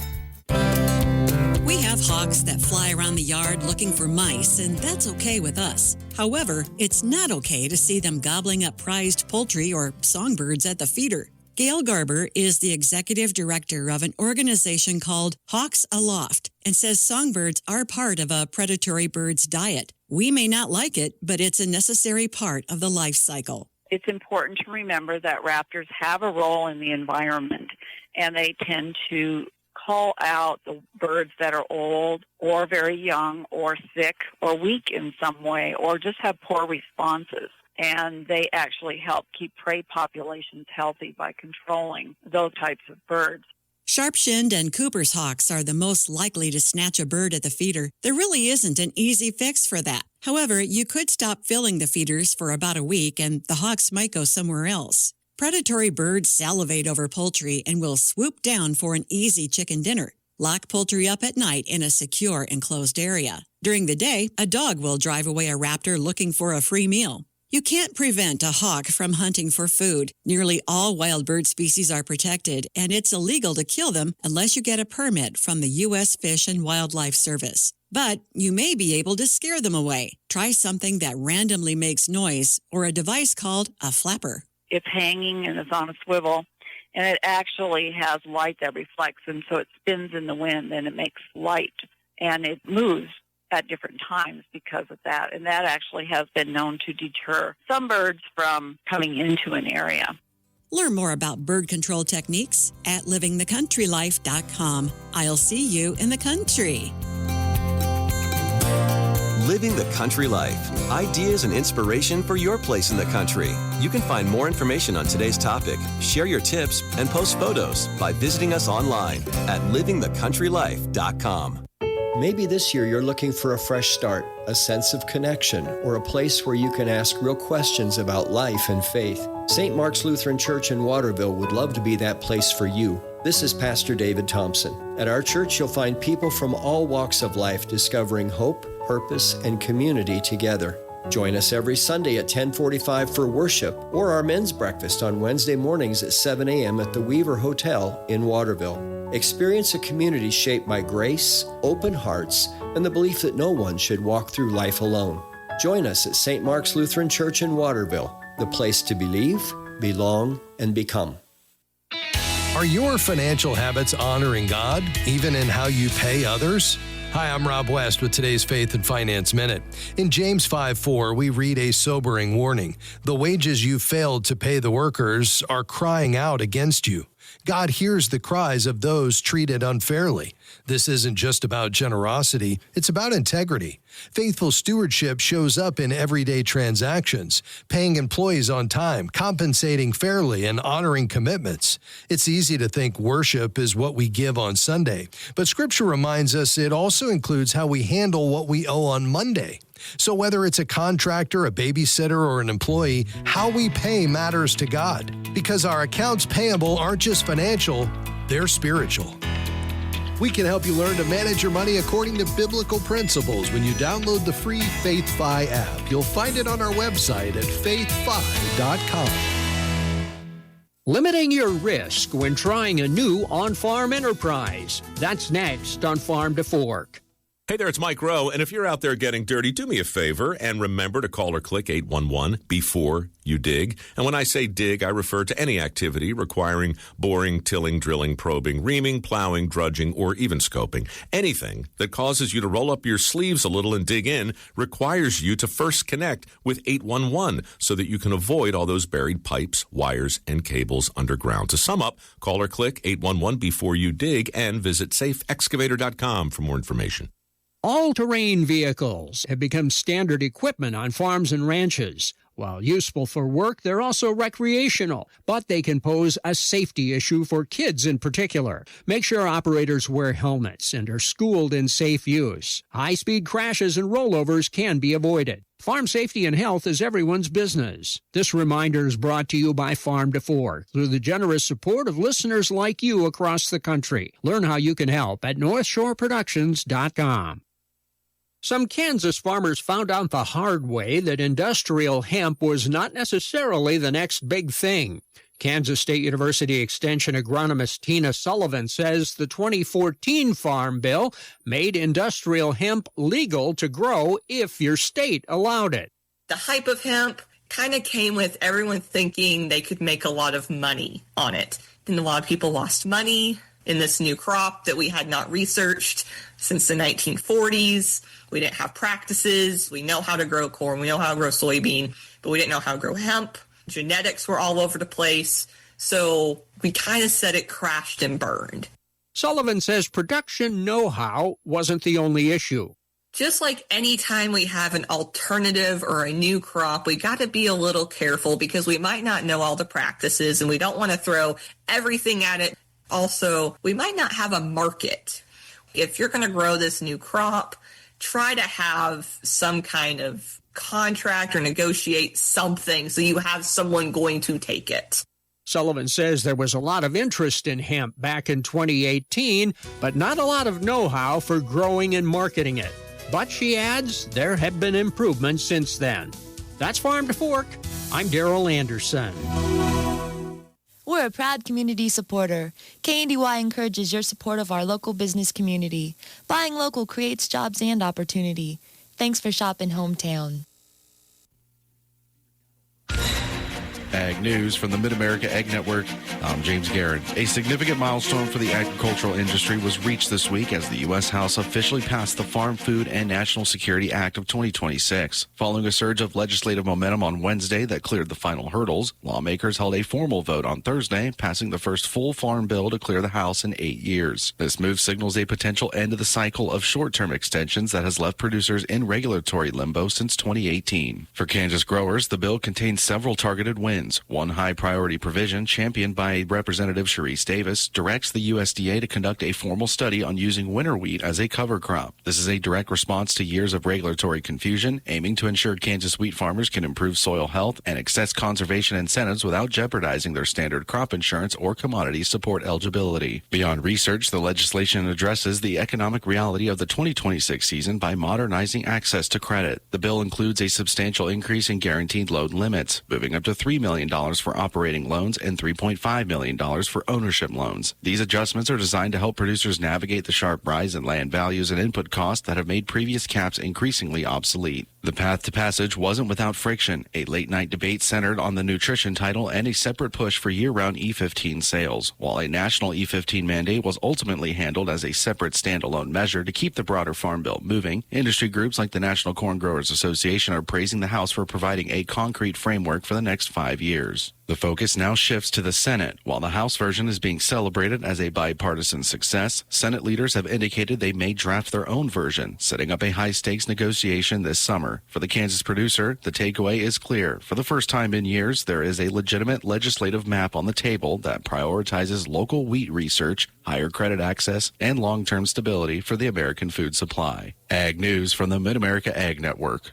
We have hawks that fly around the yard looking for mice, and that's okay with us. However, it's not okay to see them gobbling up prized poultry or songbirds at the feeder. Gail Garber is the executive director of an organization called Hawks Aloft and says songbirds are part of a predatory bird's diet. We may not like it, but it's a necessary part of the life cycle. It's important to remember that raptors have a role in the environment, and they tend to call out the birds that are old or very young or sick or weak in some way or just have poor responses. And they actually help keep prey populations healthy by controlling those types of birds. Sharp-shinned and Cooper's hawks are the most likely to snatch a bird at the feeder. There really isn't an easy fix for that. However, you could stop filling the feeders for about a week and the hawks might go somewhere else. Predatory birds salivate over poultry and will swoop down for an easy chicken dinner. Lock poultry up at night in a secure, enclosed area. During the day, a dog will drive away a raptor looking for a free meal. You can't prevent a hawk from hunting for food. Nearly all wild bird species are protected, and it's illegal to kill them unless you get a permit from the U.S. Fish and Wildlife Service. But you may be able to scare them away. Try something that randomly makes noise or a device called a flapper. It's hanging and it's on a swivel, and it actually has light that reflects, and so it spins in the wind and it makes light, and it moves at different times because of that, and that actually has been known to deter some birds from coming into an area. Learn more about bird control techniques at livingthecountrylife.com. I'll see you in the country. Living the country life. Ideas and inspiration for your place in the country. You can find more information on today's topic, share your tips, and post photos by visiting us online at livingthecountrylife.com. Maybe this year you're looking for a fresh start, a sense of connection, or a place where you can ask real questions about life and faith. St. Mark's Lutheran Church in Waterville would love to be that place for you. This is Pastor David Thompson. At our church, you'll find people from all walks of life discovering hope, purpose, and community together. Join us every Sunday at 10:45 for worship or our men's breakfast on Wednesday mornings at 7 a.m. at the Weaver Hotel in Waterville. Experience a community shaped by grace, open hearts, and the belief that no one should walk through life alone. Join us at St. Mark's Lutheran Church in Waterville, the place to believe, belong, and become. Are your financial habits honoring God, even in how you pay others? Hi, I'm Rob West with today's Faith and Finance Minute. In James 5:4, we read a sobering warning. The wages you failed to pay the workers are crying out against you. God hears the cries of those treated unfairly. This isn't just about generosity, it's about integrity. Faithful stewardship shows up in everyday transactions, paying employees on time, compensating fairly, and honoring commitments. It's easy to think worship is what we give on Sunday, but Scripture reminds us it also includes how we handle what we owe on Monday. So whether it's a contractor, a babysitter, or an employee, how we pay matters to God, because our accounts payable aren't just financial, they're spiritual. We can help you learn to manage your money according to biblical principles when you download the free FaithFi app. You'll find it on our website at faithfi.com. Limiting your risk when trying a new on-farm enterprise. That's next on Farm to Fork. Hey there, it's Mike Rowe, and if you're out there getting dirty, do me a favor and remember to call or click 811 before you dig. And when I say dig, I refer to any activity requiring boring, tilling, drilling, probing, reaming, plowing, drudging, or even scoping. Anything that causes you to roll up your sleeves a little and dig in requires you to first connect with 811 so that you can avoid all those buried pipes, wires, and cables underground. To sum up, call or click 811 before you dig and visit safeexcavator.com for more information. All-terrain vehicles have become standard equipment on farms and ranches. While useful for work, they're also recreational, but they can pose a safety issue for kids in particular. Make sure operators wear helmets and are schooled in safe use. High-speed crashes and rollovers can be avoided. Farm safety and health is everyone's business. This reminder is brought to you by Farm to Fork through the generous support of listeners like you across the country. Learn how you can help at NorthshoreProductions.com. Some Kansas farmers found out the hard way that industrial hemp was not necessarily the next big thing. Kansas State University Extension agronomist Tina Sullivan says the 2014 Farm Bill made industrial hemp legal to grow if your state allowed it. The hype of hemp kind of came with everyone thinking they could make a lot of money on it. And a lot of people lost money in this new crop that we had not researched since the 1940s. We didn't have practices. We know how to grow corn. We know how to grow soybean, but we didn't know how to grow hemp. Genetics were all over the place. So we kind of said it crashed and burned. Sullivan says production know-how wasn't the only issue. Just like any time we have an alternative or a new crop, we got to be a little careful because we might not know all the practices and we don't want to throw everything at it. Also, we might not have a market. If you're going to grow this new crop, try to have some kind of contract or negotiate something so you have someone going to take it. Sullivan says there was a lot of interest in hemp back in 2018, but not a lot of know-how for growing and marketing it. But she adds there have been improvements since then. That's Farm to Fork. I'm Darrell Anderson. We're a proud community supporter. KNDY encourages your support of our local business community. Buying local creates jobs and opportunity. Thanks for shopping hometown. Ag News from the Mid-America Ag Network. I'm James Garrett. A significant milestone for the agricultural industry was reached this week as the U.S. House officially passed the Farm, Food, and National Security Act of 2026. Following a surge of legislative momentum on Wednesday that cleared the final hurdles, lawmakers held a formal vote on Thursday, passing the first full farm bill to clear the House in 8 years. This move signals a potential end to the cycle of short-term extensions that has left producers in regulatory limbo since 2018. For Kansas growers, the bill contains several targeted wins, emissions. One high-priority provision, championed by Representative Sharice Davis, directs the USDA to conduct a formal study on using winter wheat as a cover crop. This is a direct response to years of regulatory confusion, aiming to ensure Kansas wheat farmers can improve soil health and access conservation incentives without jeopardizing their standard crop insurance or commodity support eligibility. Beyond research, the legislation addresses the economic reality of the 2026 season by modernizing access to credit. The bill includes a substantial increase in guaranteed loan limits, moving up to $3 million for operating loans and $3.5 million for ownership loans. These adjustments are designed to help producers navigate the sharp rise in land values and input costs that have made previous caps increasingly obsolete. The path to passage wasn't without friction. A late-night debate centered on the nutrition title and a separate push for year-round E15 sales, while a national E15 mandate was ultimately handled as a separate standalone measure to keep the broader Farm Bill moving. Industry groups like the National Corn Growers Association are praising the House for providing a concrete framework for the next 5 years. The focus now shifts to the Senate. While the House version is being celebrated as a bipartisan success, Senate leaders have indicated they may draft their own version, setting up a high-stakes negotiation this summer. For the Kansas producer, the takeaway is clear. For the first time in years, there is a legitimate legislative map on the table that prioritizes local wheat research, higher credit access, and long-term stability for the American food supply. Ag News from the Mid-America Ag Network.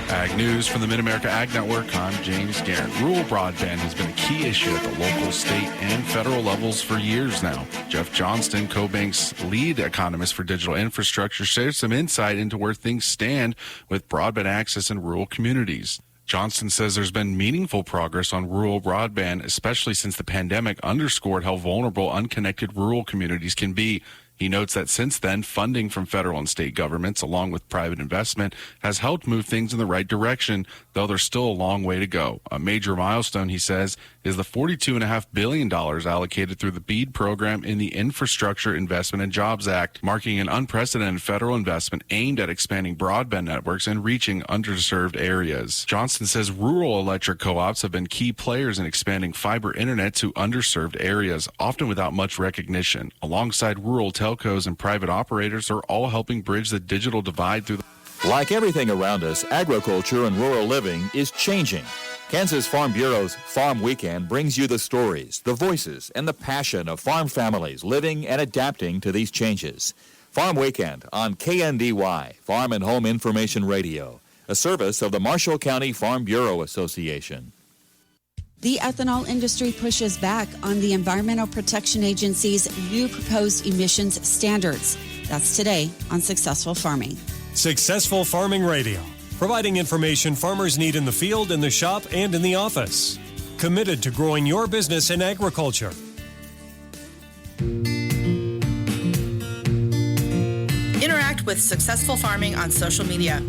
Ag News from the Mid-America Ag Network. I'm James Guerin. Rural broadband has been a key issue at the local, state, and federal levels for years now. Jeff Johnston, CoBank's lead economist for digital infrastructure, shares some insight into where things stand with broadband access in rural communities. Johnston says there's been meaningful progress on rural broadband, especially since the pandemic underscored how vulnerable unconnected rural communities can be. He notes that since then, funding from federal and state governments, along with private investment, has helped move things in the right direction, though there's still a long way to go. A major milestone, he says, is the $42.5 billion allocated through the BEAD program in the Infrastructure Investment and Jobs Act, marking an unprecedented federal investment aimed at expanding broadband networks and reaching underserved areas. Johnston says rural electric co-ops have been key players in expanding fiber internet to underserved areas, often without much recognition. Alongside rural telcos and private operators are all helping bridge the digital divide through the... Like everything around us, agriculture and rural living is changing. Kansas Farm Bureau's Farm Weekend brings you the stories, the voices, and the passion of farm families living and adapting to these changes. Farm Weekend on KNDY, Farm and Home Information Radio, a service of the Marshall County Farm Bureau Association. The ethanol industry pushes back on the Environmental Protection Agency's new proposed emissions standards. That's today on Successful Farming. Successful Farming Radio, providing information farmers need in the field, in the shop, and in the office. Committed to growing your business in agriculture. Interact with Successful Farming on social media.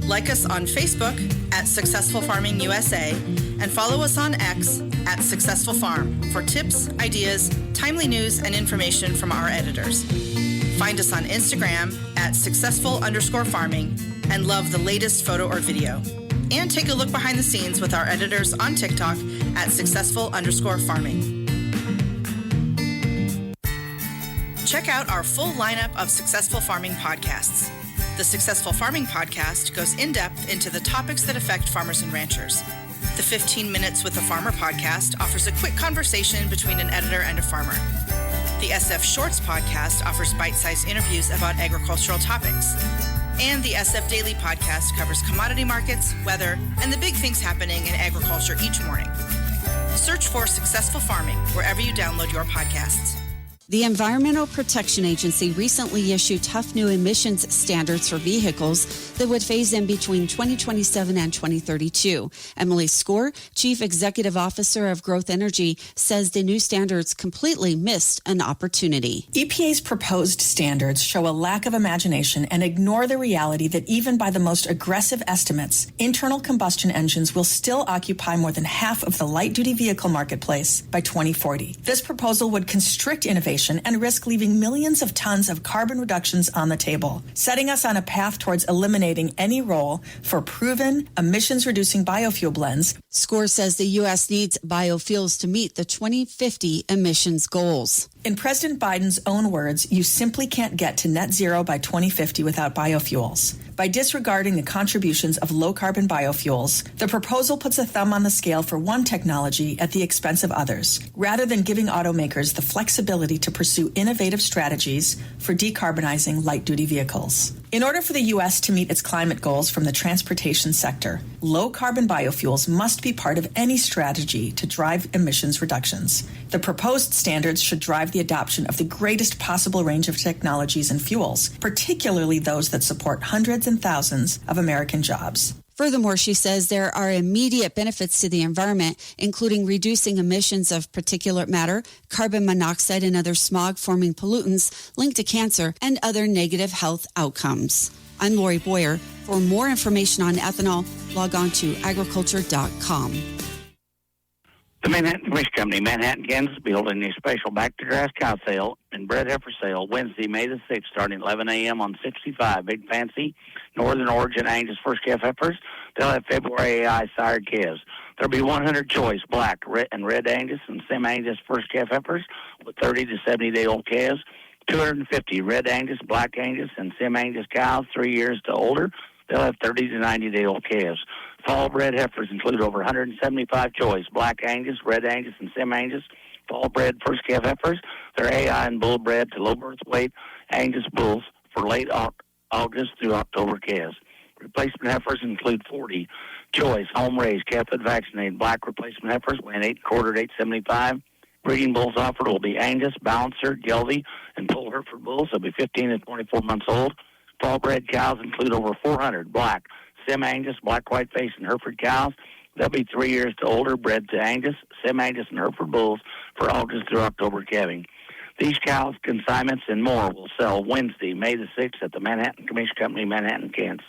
Like us on Facebook at Successful Farming USA and follow us on X at Successful Farm for tips, ideas, timely news, and information from our editors. Find us on Instagram at successful_farming and love the latest photo or video. And take a look behind the scenes with our editors on TikTok at successful_farming. Check out our full lineup of Successful Farming podcasts. The Successful Farming podcast goes in-depth into the topics that affect farmers and ranchers. The 15 Minutes with a Farmer podcast offers a quick conversation between an editor and a farmer. The SF Shorts podcast offers bite-sized interviews about agricultural topics. And the SF Daily podcast covers commodity markets, weather, and the big things happening in agriculture each morning. Search for Successful Farming wherever you download your podcasts. The Environmental Protection Agency recently issued tough new emissions standards for vehicles that would phase in between 2027 and 2032. Emily Score, Chief Executive Officer of Growth Energy, says the new standards completely missed an opportunity. EPA's proposed standards show a lack of imagination and ignore the reality that even by the most aggressive estimates, internal combustion engines will still occupy more than half of the light-duty vehicle marketplace by 2040. This proposal would constrict innovation and risk leaving millions of tons of carbon reductions on the table, setting us on a path towards eliminating any role for proven emissions-reducing biofuel blends. Score says the U.S. needs biofuels to meet the 2050 emissions goals. In President Biden's own words, you simply can't get to net zero by 2050 without biofuels. by disregarding the contributions of low-carbon biofuels. The proposal puts a thumb on the scale for one technology at the expense of others, rather than giving automakers the flexibility to pursue innovative strategies for decarbonizing light-duty vehicles. In order for the U.S. to meet its climate goals from the transportation sector, low-carbon biofuels must be part of any strategy to drive emissions reductions. The proposed standards should drive the adoption of the greatest possible range of technologies and fuels, particularly those that support hundreds and thousands of American jobs. Furthermore, she says there are immediate benefits to the environment, including reducing emissions of particulate matter, carbon monoxide, and other smog-forming pollutants linked to cancer and other negative health outcomes. I'm Lori Boyer. For more information on ethanol, log on to agriculture.com. The Manhattan Commission Company, Manhattan, Kansas, will be holding a special back-to-grass cow sale and bred heifer sale Wednesday, May the 6th, starting at 11 a.m. on 65 Big Fancy Northern Origin Angus first calf heifers. They'll have February AI sired calves. There'll be 100 choice black and red Angus and Sem-Angus first calf heifers with 30 to 70-day-old calves. 250 red Angus, black Angus, and Sem-Angus cows 3 years to older. They'll have 30 to 90-day-old calves. Fall bred heifers include over 175 choice black Angus, red Angus, and Sem-Angus fall bred first calf heifers. They're AI and bull bred to low birth weight Angus bulls for late August through October calves. Replacement heifers include 40 choice home raised calf-fed vaccinated black replacement heifers weighing 8 1/4 to 875. Breeding bulls offered will be Angus, Balancer, Geldy, and Bull Hereford bulls. They'll be 15 and 24 months old. Fall bred cows include over 400 black Sem-Angus, black whiteface, and Hereford cows. They'll be 3 years to older, bred to Angus, Sem-Angus, and Hereford bulls for August through October calving. These cows, consignments, and more will sell Wednesday, May the 6th at the Manhattan Commission Company, Manhattan, Kansas.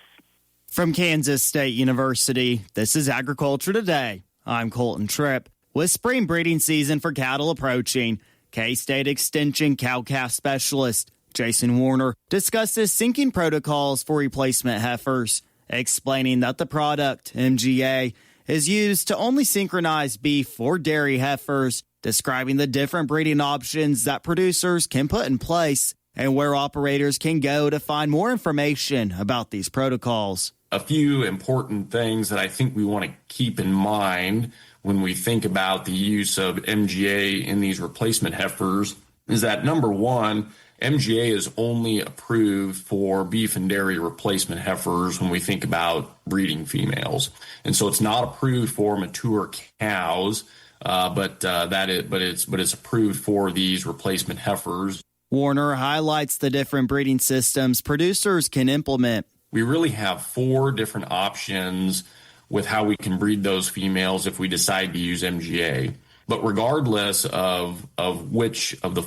From Kansas State University, this is Agriculture Today. I'm Colton Tripp. With spring breeding season for cattle approaching, K-State Extension cow-calf specialist Jason Warner discusses syncing protocols for replacement heifers, explaining that the product, MGA, is used to only synchronize beef or dairy heifers, describing the different breeding options that producers can put in place and where operators can go to find more information about these protocols. A few important things that I think we want to keep in mind when we think about the use of MGA in these replacement heifers is that, number one, MGA is only approved for beef and dairy replacement heifers when we think about breeding females. And so it's not approved for mature cows, but it's approved for these replacement heifers. Warner highlights the different breeding systems producers can implement. We really have 4 different options with how we can breed those females if we decide to use MGA. But regardless of which of the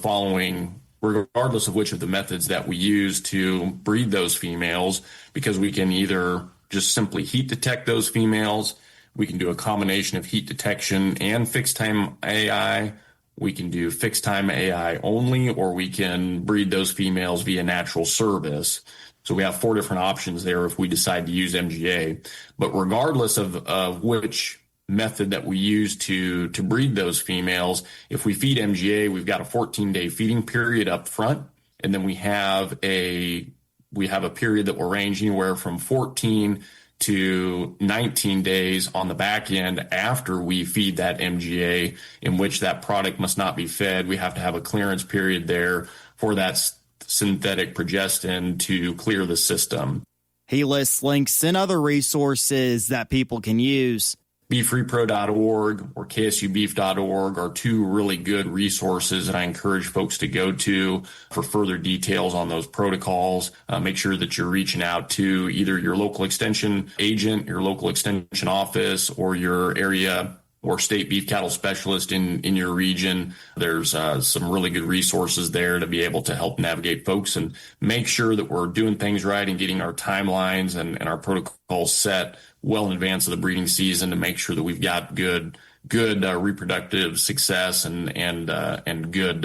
methods that we use to breed those females, because we can either just simply heat detect those females, we can do a combination of heat detection and fixed time AI, we can do fixed time AI only, or we can breed those females via natural service. So we have 4 different options there if we decide to use MGA. But regardless of which method that we use to breed those females, if we feed MGA, we've got a 14-day feeding period up front, and then we have a period that will range anywhere from 14 to 19 days on the back end after we feed that MGA, in which that product must not be fed. We have to have a clearance period there for that synthetic progestin to clear the system. He lists links and other resources that people can use. BeefRepro.org or KSUBeef.org are 2 really good resources that I encourage folks to go to for further details on those protocols. Make sure that you're reaching out to either your local extension agent, your local extension office, or your area or state beef cattle specialist in your region. There's some really good resources there to be able to help navigate folks and make sure that we're doing things right and getting our timelines and our protocols set well in advance of the breeding season to make sure that we've got good reproductive success and good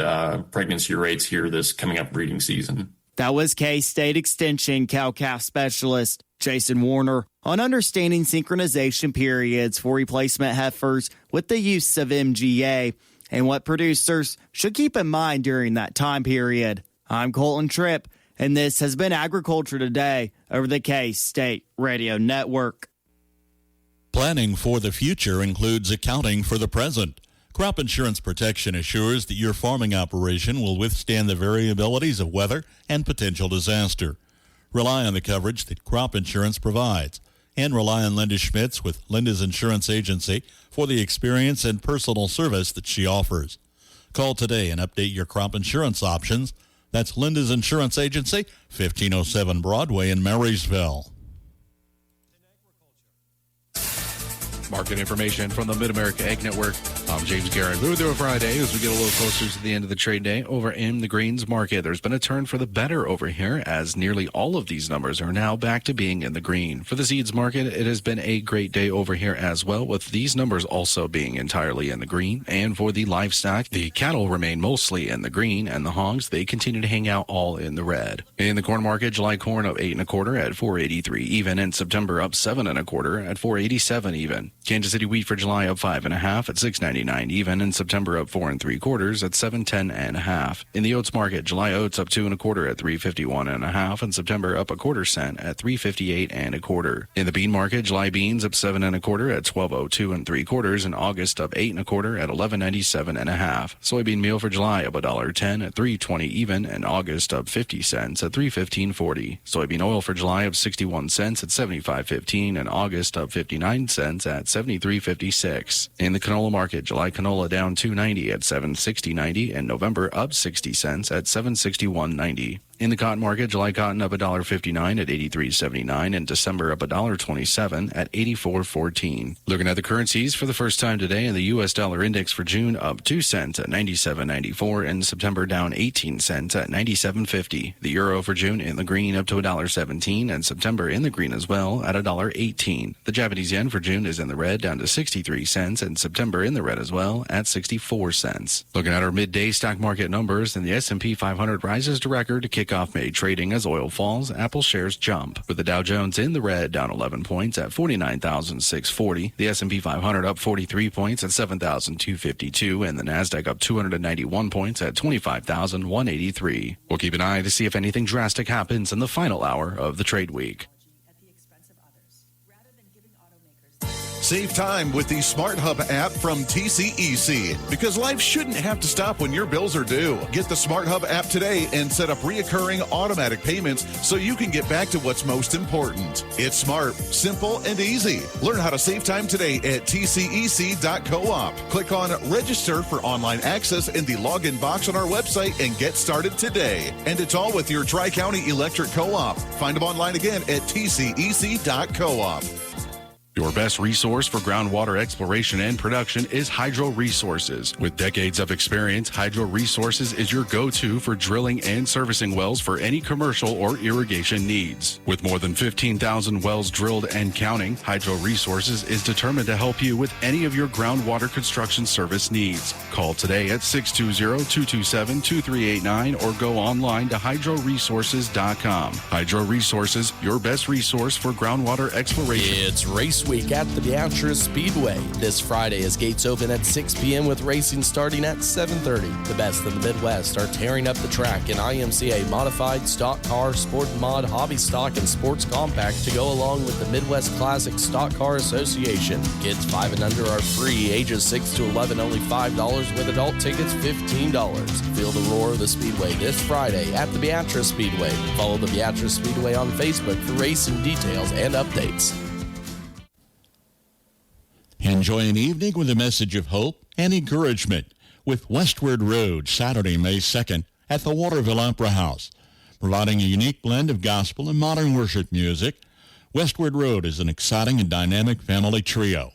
pregnancy rates here this coming up breeding season. That was K-State Extension cow-calf specialist Jason Warner on understanding synchronization periods for replacement heifers with the use of MGA and what producers should keep in mind during that time period. I'm Colton Tripp, And this has been Agriculture Today over the K-State Radio Network. Planning for the future includes accounting for the present. Crop insurance protection assures that your farming operation will withstand the variabilities of weather and potential disaster. Rely on the coverage that crop insurance provides, and rely on Linda Schmitz with Linda's Insurance Agency for the experience and personal service that she offers. Call today and update your crop insurance options. That's Linda's Insurance Agency, 1507 Broadway in Marysville. Market information from the Mid-America Egg Network. I'm James Garrett. Moving through a Friday as we get a little closer to the end of the trade day over in the greens market. There's been a turn for the better over here as nearly all of these numbers are now back to being in the green. For the seeds market, it has been a great day over here as well, with these numbers also being entirely in the green. And for the livestock, the cattle remain mostly in the green, and the hogs, they continue to hang out all in the red. In the corn market, July corn up 8 1/4 at 4.83 even. In September, up 7 1/4 at 4.87 even. Kansas City wheat for July up 5 1/2 at 6.99 even. In September, up 4 3/4 at 7.10 1/2. In the oats market, July oats up 2 1/4 at 3.51 1/2. In September, up 1/4 cent at 3.58 1/4. In the bean market, July beans up 7 1/4 at 12.02 3/4. In August, up 8 1/4 at 11.97 1/2. Soybean meal for July up $1.10 at 3.20 even. In August, up 50 cents at 3.15.40. Soybean oil for July up 61 cents at 75.15. In August, up 59 cents at 73.56. In the canola market, July canola down 2.90 at 760.90, and November up 60 cents at 761.90. In the cotton market, July cotton up $1.59 at 83.79, and December up $1.27 at 84.14. Looking at the currencies for the first time today, in the U.S. dollar index for June up 2 cents at 97.94, and September down 18 cents at 97.50. The euro for June in the green up to $1.17, and September in the green as well at $1.18. The Japanese yen for June is in the red down to 63 cents, and September in the red as well at 64 cents. Looking at our midday stock market numbers, and the S&P 500 rises to record to kick off May trading as oil falls. Apple shares jump, with the Dow Jones in the red down 11 points at 49,640. The S&P 500 up 43 points at 7,252, and the Nasdaq up 291 points at 25,183. We'll keep an eye to see if anything drastic happens in the final hour of the trade week. Save time with the Smart Hub app from TCEC, because life shouldn't have to stop when your bills are due. Get the Smart Hub app today and set up reoccurring automatic payments so you can get back to what's most important. It's smart, simple, and easy. Learn how to save time today at tcec.coop. Click on Register for online access in the login box on our website and get started today. And it's all with your Tri-County Electric Co-op. Find them online again at tcec.coop. Your best resource for groundwater exploration and production is Hydro Resources. With decades of experience, Hydro Resources is your go-to for drilling and servicing wells for any commercial or irrigation needs. With more than 15,000 wells drilled and counting, Hydro Resources is determined to help you with any of your groundwater construction service needs. Call today at 620-227-2389 or go online to hydroresources.com. Hydro Resources, your best resource for groundwater exploration. It's race week at the Beatrice Speedway. This Friday as gates open at 6 p.m. with racing starting at 7:30. The best in the Midwest are tearing up the track in IMCA modified, stock car, sport mod, hobby stock, and sports compact to go along with the Midwest Classic Stock Car Association. Kids 5 and under are free, ages 6 to 11 only $5, with adult tickets $15. Feel the roar of the Speedway this Friday at the Beatrice Speedway. Follow the Beatrice Speedway on Facebook for racing details and updates. Enjoy an evening with a message of hope and encouragement with Westward Road, Saturday, May 2nd at the Waterville Opera House. Providing a unique blend of gospel and modern worship music, Westward Road is an exciting and dynamic family trio.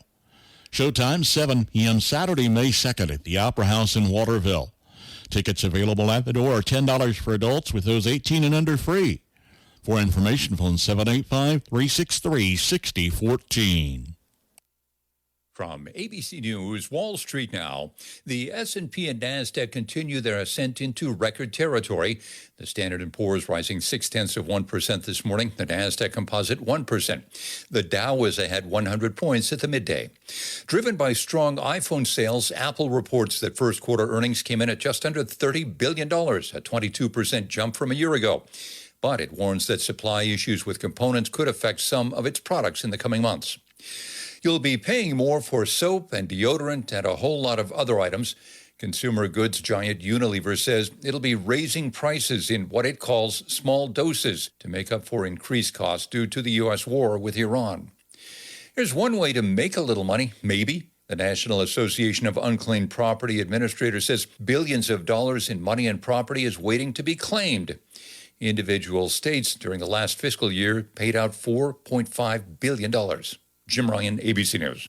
Showtime 7 p.m. Saturday, May 2nd at the Opera House in Waterville. Tickets available at the door are $10 for adults, with those 18 and under free. For information, phone 785-363-6014. From ABC News, Wall Street now. The S&P and NASDAQ continue their ascent into record territory. The Standard & Poor's rising 0.6% this morning. The NASDAQ Composite 1%. The Dow was ahead 100 points at the midday. Driven by strong iPhone sales, Apple reports that first quarter earnings came in at just under $30 billion, a 22% jump from a year ago. but it warns that supply issues with components could affect some of its products in the coming months. You'll be paying more for soap and deodorant and a whole lot of other items. Consumer goods giant Unilever says it'll be raising prices in what it calls small doses to make up for increased costs due to the U.S. war with Iran. Here's one way to make a little money, maybe. The National Association of Unclaimed Property Administrators says billions of dollars in money and property is waiting to be claimed. Individual states during the last fiscal year paid out $4.5 billion. Jim Ryan, ABC News.